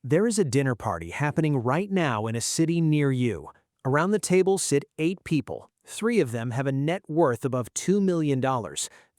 There is a dinner party happening right now in a city near you. Around the table sit 8 people. 3 of them have a net worth above $2 million.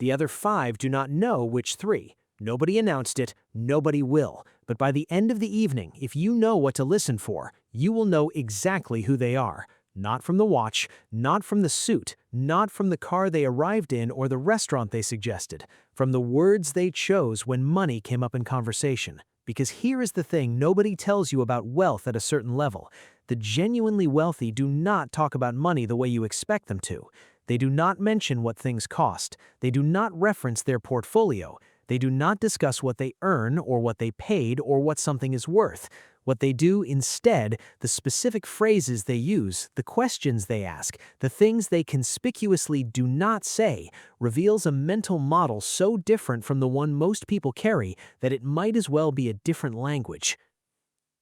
The other 5 do not know which 3. Nobody announced it, nobody will. But by the end of the evening, if you know what to listen for, you will know exactly who they are. Not from the watch, not from the suit, not from the car they arrived in or the restaurant they suggested. From the words they chose when money came up in conversation. Because here is the thing nobody tells you about wealth at a certain level. The genuinely wealthy do not talk about money the way you expect them to. They do not mention what things cost. They do not reference their portfolio. They do not discuss what they earn or what they paid or what something is worth. What they do instead, the specific phrases they use, the questions they ask, the things they conspicuously do not say, reveals a mental model so different from the one most people carry that it might as well be a different language.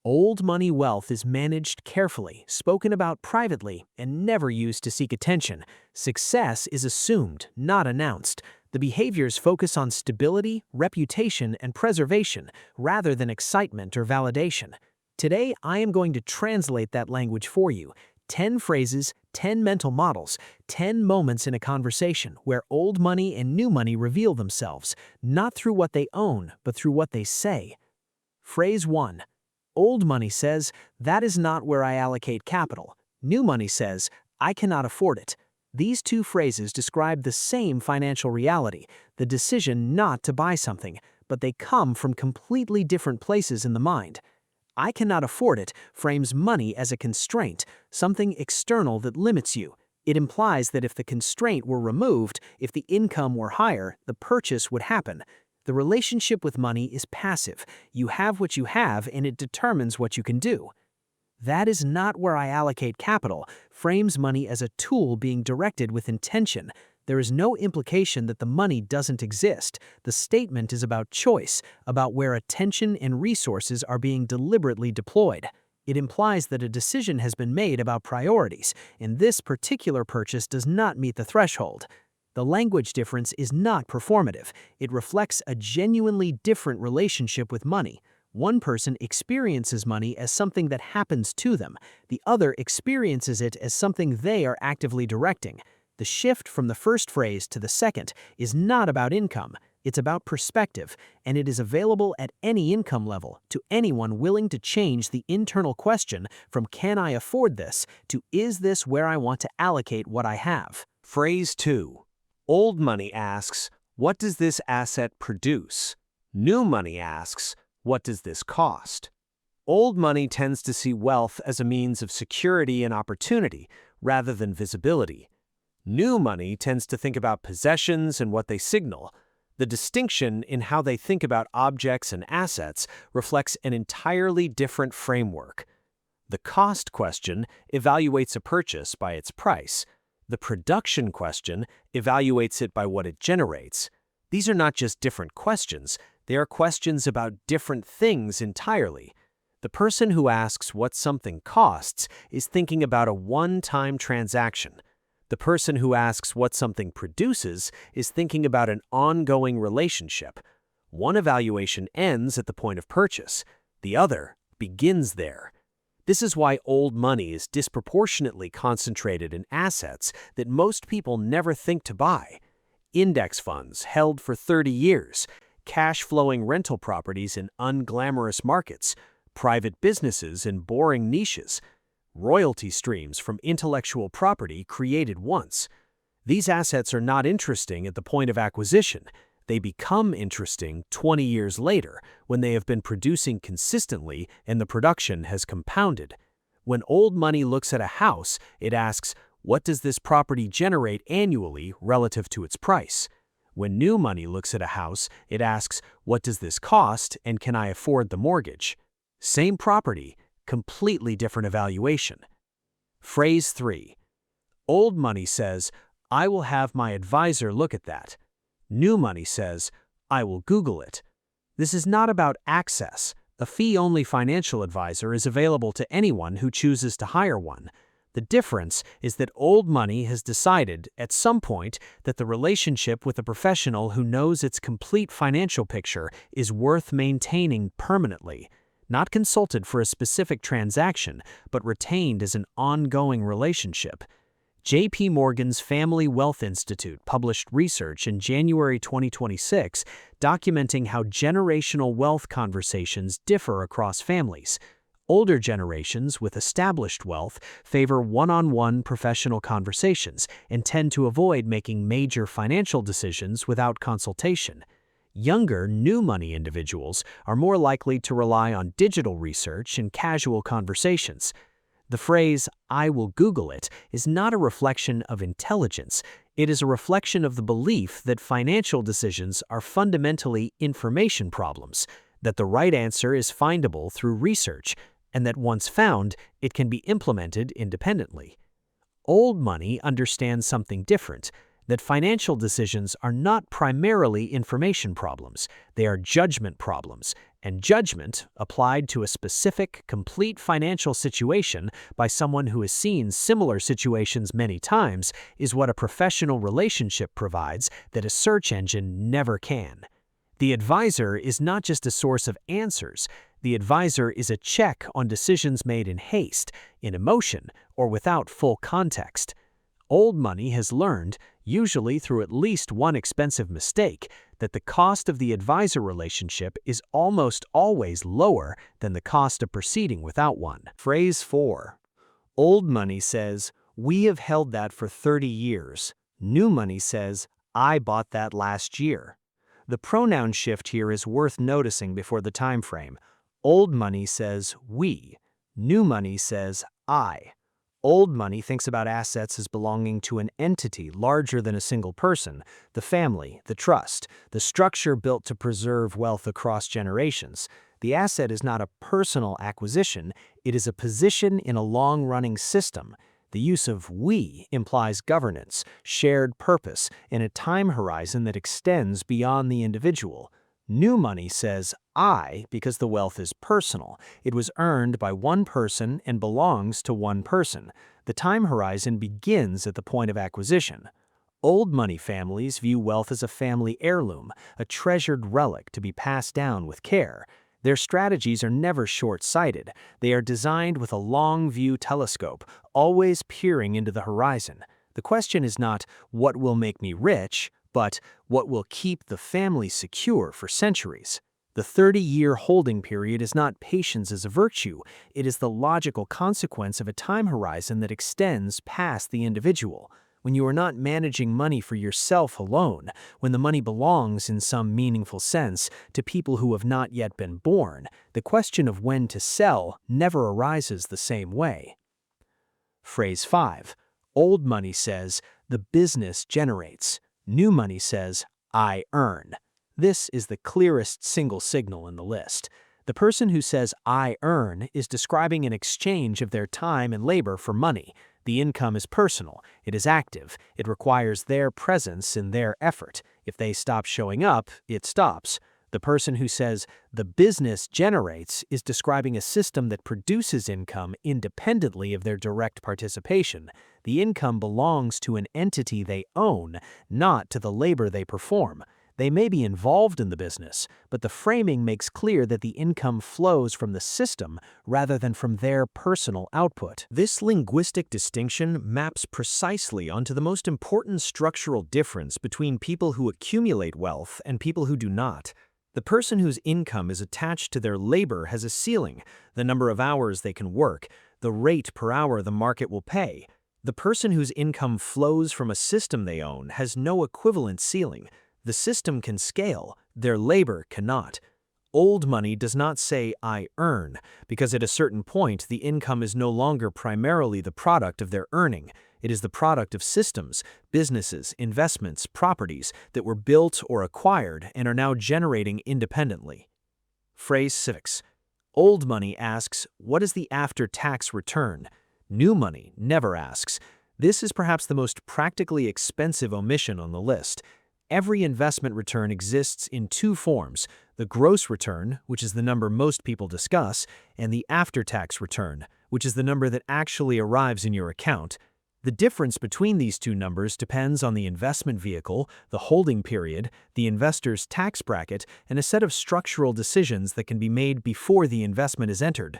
Old money wealth is managed carefully, spoken about privately, and never used to seek attention. Success is assumed, not announced. The behaviors focus on stability, reputation, and preservation, rather than excitement or validation. Today, I am going to translate that language for you. 10 phrases, 10 mental models, 10 moments in a conversation where old money and new money reveal themselves, not through what they own, but through what they say. Phrase 1. Old money says, "That is not where I allocate capital." New money says, "I cannot afford it." These 2 phrases describe the same financial reality, the decision not to buy something, but they come from completely different places in the mind. "I cannot afford it" frames money as a constraint, something external that limits you. It implies that if the constraint were removed, if the income were higher, the purchase would happen. The relationship with money is passive. You have what you have, and it determines what you can do. "That is not where I allocate capital" frames money as a tool being directed with intention. There is no implication that the money doesn't exist. The statement is about choice, about where attention and resources are being deliberately deployed. It implies that a decision has been made about priorities, and this particular purchase does not meet the threshold. The language difference is not performative. It reflects a genuinely different relationship with money. One person experiences money as something that happens to them. The other experiences it as something they are actively directing. The shift from the first phrase to the second is not about income. It's about perspective, and it is available at any income level to anyone willing to change the internal question from "Can I afford this?" to "Is this where I want to allocate what I have?" Phrase 2. Old money asks, "What does this asset produce?" New money asks, "What does this cost?" Old money tends to see wealth as a means of security and opportunity, rather than visibility. New money tends to think about possessions and what they signal. The distinction in how they think about objects and assets reflects an entirely different framework. The cost question evaluates a purchase by its price. The production question evaluates it by what it generates. These are not just different questions, they are questions about different things entirely. The person who asks what something costs is thinking about a one-time transaction. The person who asks what something produces is thinking about an ongoing relationship. One evaluation ends at the point of purchase. The other begins there. This is why old money is disproportionately concentrated in assets that most people never think to buy. Index funds held for 30 years, cash-flowing rental properties in unglamorous markets, private businesses in boring niches, royalty streams from intellectual property created once. These assets are not interesting at the point of acquisition. They become interesting 20 years later when they have been producing consistently and the production has compounded. When old money looks at a house, it asks, "What does this property generate annually relative to its price?" When new money looks at a house, it asks, "What does this cost and can I afford the mortgage?" Same property, completely different evaluation. Phrase 3. Old money says, "I will have my advisor look at that." New money says, "I will Google it." This is not about access. A fee-only financial advisor is available to anyone who chooses to hire one. The difference is that old money has decided, at some point, that the relationship with a professional who knows its complete financial picture is worth maintaining permanently. not consulted for a specific transaction, but retained as an ongoing relationship. J.P. Morgan's Family Wealth Institute published research in January 2026 documenting how generational wealth conversations differ across families. Older generations with established wealth favor one-on-one professional conversations and tend to avoid making major financial decisions without consultation. Younger, new money individuals are more likely to rely on digital research and casual conversations. The phrase, "I will Google it," is not a reflection of intelligence. It is a reflection of the belief that financial decisions are fundamentally information problems, that the right answer is findable through research, and that once found, it can be implemented independently. Old money understands something different, that financial decisions are not primarily information problems, they are judgment problems, and judgment, applied to a specific, complete financial situation by someone who has seen similar situations many times, is what a professional relationship provides that a search engine never can. The advisor is not just a source of answers. The advisor is a check on decisions made in haste, in emotion, or without full context. Old money has learned, usually through at least one expensive mistake, that the cost of the advisor relationship is almost always lower than the cost of proceeding without one. Phrase 4. Old money says, "We have held that for 30 years. New money says, "I bought that last year." The pronoun shift here is worth noticing before the time frame. Old money says, "we." New money says, "I." Old money thinks about assets as belonging to an entity larger than a single person, the family, the trust, the structure built to preserve wealth across generations. The asset is not a personal acquisition, it is a position in a long-running system. The use of "we" implies governance, shared purpose, and a time horizon that extends beyond the individual. New money says "I" because the wealth is personal. It was earned by one person and belongs to one person. The time horizon begins at the point of acquisition. Old money families view wealth as a family heirloom, a treasured relic to be passed down with care. Their strategies are never short-sighted. They are designed with a long-view telescope, always peering into the horizon. The question is not, "What will make me rich?" but "What will keep the family secure for centuries?" The 30-year holding period is not patience as a virtue, it is the logical consequence of a time horizon that extends past the individual. When you are not managing money for yourself alone, when the money belongs in some meaningful sense to people who have not yet been born, the question of when to sell never arises the same way. Phrase 5. Old money says, "The business generates." New money says, "I earn." This is the clearest single signal in the list. The person who says "I earn" is describing an exchange of their time and labor for money. The income is personal, it is active, it requires their presence and their effort. If they stop showing up, it stops. The person who says "the business generates" is describing a system that produces income independently of their direct participation. The income belongs to an entity they own, not to the labor they perform. They may be involved in the business, but the framing makes clear that the income flows from the system rather than from their personal output. This linguistic distinction maps precisely onto the most important structural difference between people who accumulate wealth and people who do not. The person whose income is attached to their labor has a ceiling, the number of hours they can work, the rate per hour the market will pay. The person whose income flows from a system they own has no equivalent ceiling. The system can scale, their labor cannot. Old money does not say "I earn," because at a certain point the income is no longer primarily the product of their earning. It is the product of systems, businesses, investments, properties that were built or acquired and are now generating independently. Phrase 6. Old money asks, "What is the after-tax return?" New money never asks. This is perhaps the most practically expensive omission on the list. Every investment return exists in two forms: the gross return, which is the number most people discuss, and the after-tax return, which is the number that actually arrives in your account. The difference between these two numbers depends on the investment vehicle, the holding period, the investor's tax bracket, and a set of structural decisions that can be made before the investment is entered.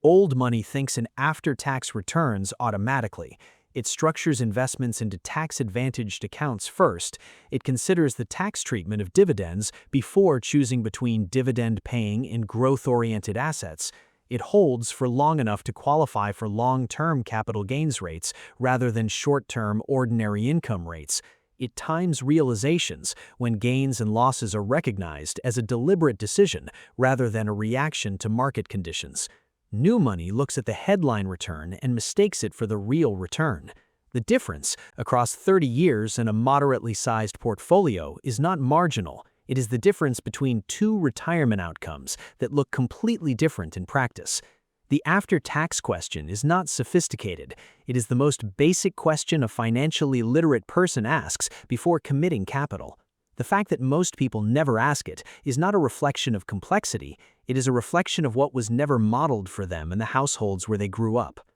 Old money thinks in after-tax returns automatically. It structures investments into tax-advantaged accounts first. It considers the tax treatment of dividends before choosing between dividend-paying and growth-oriented assets. It holds for long enough to qualify for long-term capital gains rates rather than short-term ordinary income rates. It times realizations when gains and losses are recognized as a deliberate decision rather than a reaction to market conditions. New money looks at the headline return and mistakes it for the real return. The difference across 30 years in a moderately sized portfolio is not marginal. It is the difference between two retirement outcomes that look completely different in practice. The after-tax question is not sophisticated. It is the most basic question a financially literate person asks before committing capital. The fact that most people never ask it is not a reflection of complexity. It is a reflection of what was never modeled for them in the households where they grew up.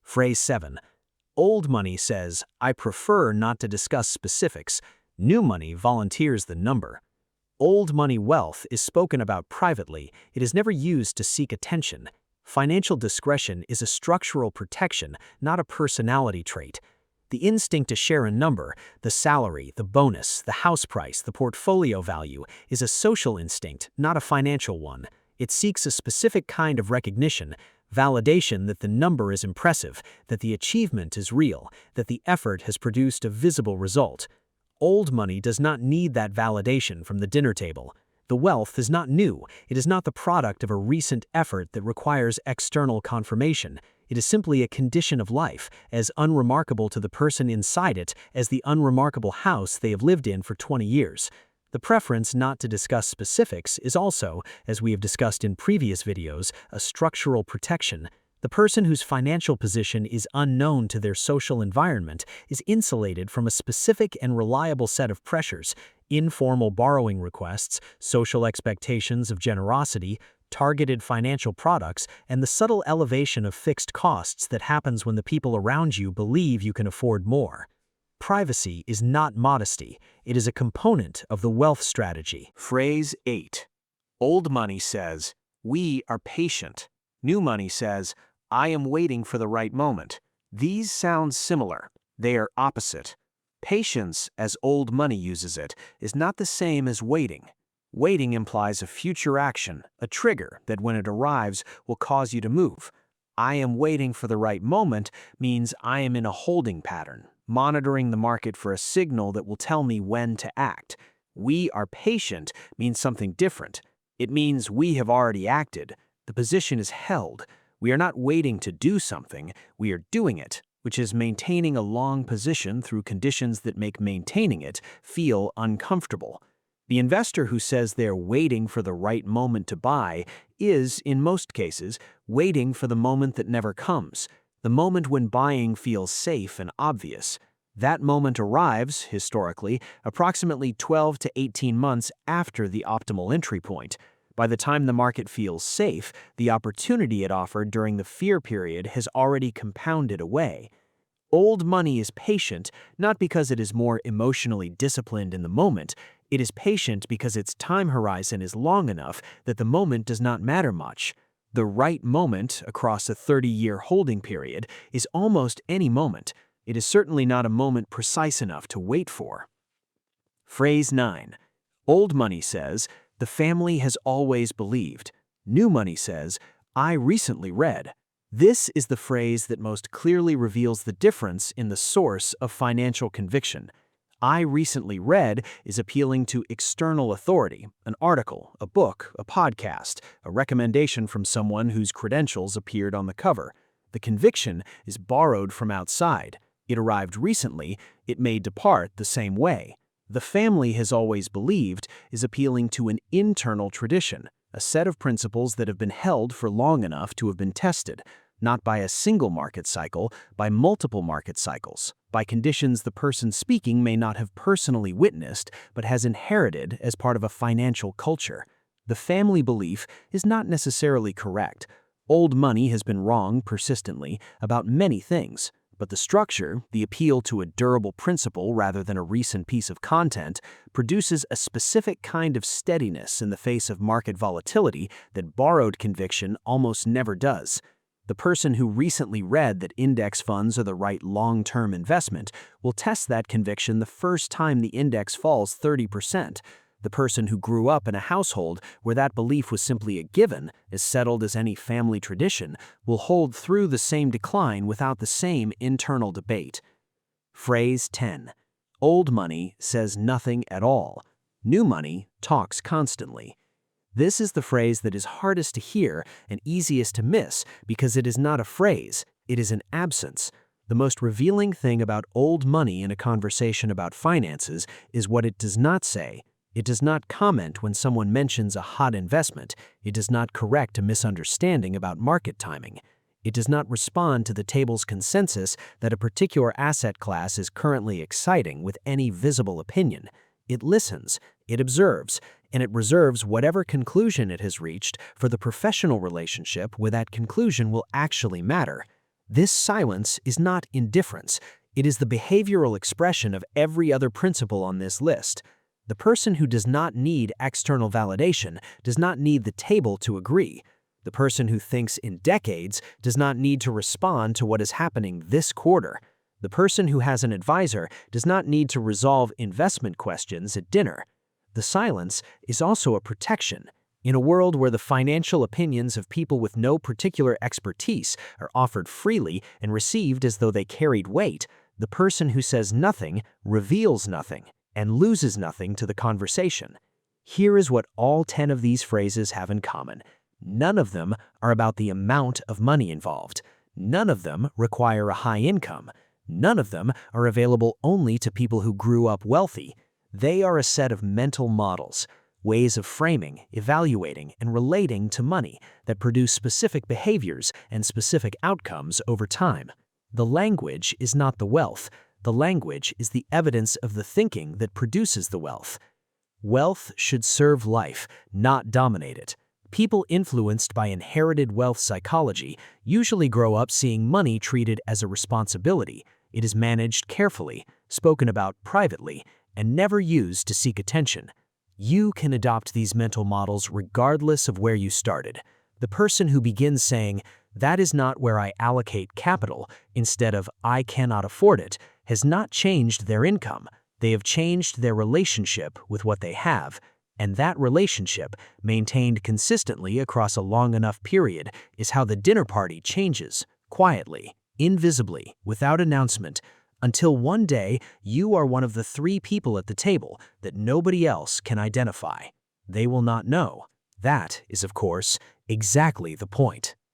Phrase 7. Old money says, "I prefer not to discuss specifics." New money volunteers the number. Old money wealth is spoken about privately. It is never used to seek attention. Financial discretion is a structural protection, not a personality trait. The instinct to share a number, the salary, the bonus, the house price, the portfolio value, is a social instinct, not a financial one. It seeks a specific kind of recognition, validation that the number is impressive, that the achievement is real, that the effort has produced a visible result. Old money does not need that validation from the dinner table. The wealth is not new. It is not the product of a recent effort that requires external confirmation. It is simply a condition of life, as unremarkable to the person inside it as the unremarkable house they have lived in for 20 years. The preference not to discuss specifics is also, as we have discussed in previous videos, a structural protection. The person whose financial position is unknown to their social environment is insulated from a specific and reliable set of pressures: informal borrowing requests, social expectations of generosity, targeted financial products, and the subtle elevation of fixed costs that happens when the people around you believe you can afford more. Privacy is not modesty. It is a component of the wealth strategy. Phrase 8. Old money says, "We are patient." New money says, "I am waiting for the right moment." These sound similar. They are opposite. Patience, as old money uses it, is not the same as waiting. Waiting implies a future action, a trigger that when it arrives will cause you to move. I am waiting for the right moment means I am in a holding pattern, monitoring the market for a signal that will tell me when to act. We are patient means something different. It means we have already acted. The position is held. We are not waiting to do something, we are doing it, which is maintaining a long position through conditions that make maintaining it feel uncomfortable. The investor who says they're waiting for the right moment to buy is, in most cases, waiting for the moment that never comes, the moment when buying feels safe and obvious. That moment arrives, historically, approximately 12 to 18 months after the optimal entry point. By the time the market feels safe, the opportunity it offered during the fear period has already compounded away. Old money is patient not because it is more emotionally disciplined in the moment. It is patient because its time horizon is long enough that the moment does not matter much. The right moment across a 30-year holding period is almost any moment. It is certainly not a moment precise enough to wait for. Phrase 9. Old money says, "The family has always believed." New money says, "I recently read." This is the phrase that most clearly reveals the difference in the source of financial conviction. "I recently read" is appealing to external authority, an article, a book, a podcast, a recommendation from someone whose credentials appeared on the cover. The conviction is borrowed from outside. It arrived recently, it may depart the same way. "The family has always believed" is appealing to an internal tradition, a set of principles that have been held for long enough to have been tested, not by a single market cycle, by multiple market cycles, by conditions the person speaking may not have personally witnessed, but has inherited as part of a financial culture. The family belief is not necessarily correct. Old money has been wrong persistently about many things, But the structure, the appeal to a durable principle rather than a recent piece of content, produces a specific kind of steadiness in the face of market volatility that borrowed conviction almost never does. The person who recently read that index funds are the right long-term investment will test that conviction the first time the index falls 30%. The person who grew up in a household where that belief was simply a given, as settled as any family tradition, will hold through the same decline without the same internal debate. Phrase 10. Old money says nothing at all. New money talks constantly. This is the phrase that is hardest to hear and easiest to miss because it is not a phrase, it is an absence. The most revealing thing about old money in a conversation about finances is what it does not say. It does not comment when someone mentions a hot investment. It does not correct a misunderstanding about market timing. It does not respond to the table's consensus that a particular asset class is currently exciting with any visible opinion. It listens, it observes, and it reserves whatever conclusion it has reached for the professional relationship where that conclusion will actually matter. This silence is not indifference. It is the behavioral expression of every other principle on this list. The person who does not need external validation does not need the table to agree. The person who thinks in decades does not need to respond to what is happening this quarter. The person who has an advisor does not need to resolve investment questions at dinner. The silence is also a protection. In a world where the financial opinions of people with no particular expertise are offered freely and received as though they carried weight, the person who says nothing reveals nothing and loses nothing to the conversation. Here is what all 10 of these phrases have in common. None of them are about the amount of money involved. None of them require a high income. None of them are available only to people who grew up wealthy. They are a set of mental models, ways of framing, evaluating, and relating to money that produce specific behaviors and specific outcomes over time. The language is not the wealth. The language is the evidence of the thinking that produces the wealth. Wealth should serve life, not dominate it. People influenced by inherited wealth psychology usually grow up seeing money treated as a responsibility. It is managed carefully, spoken about privately, and never used to seek attention. You can adopt these mental models regardless of where you started. The person who begins saying, "That is not where I allocate capital," instead of "I cannot afford it," has not changed their income. They have changed their relationship with what they have, and that relationship, maintained consistently across a long enough period, is how the dinner party changes, quietly, invisibly, without announcement, until one day you are one of the 3 people at the table that nobody else can identify. They will not know. That is, of course, exactly the point.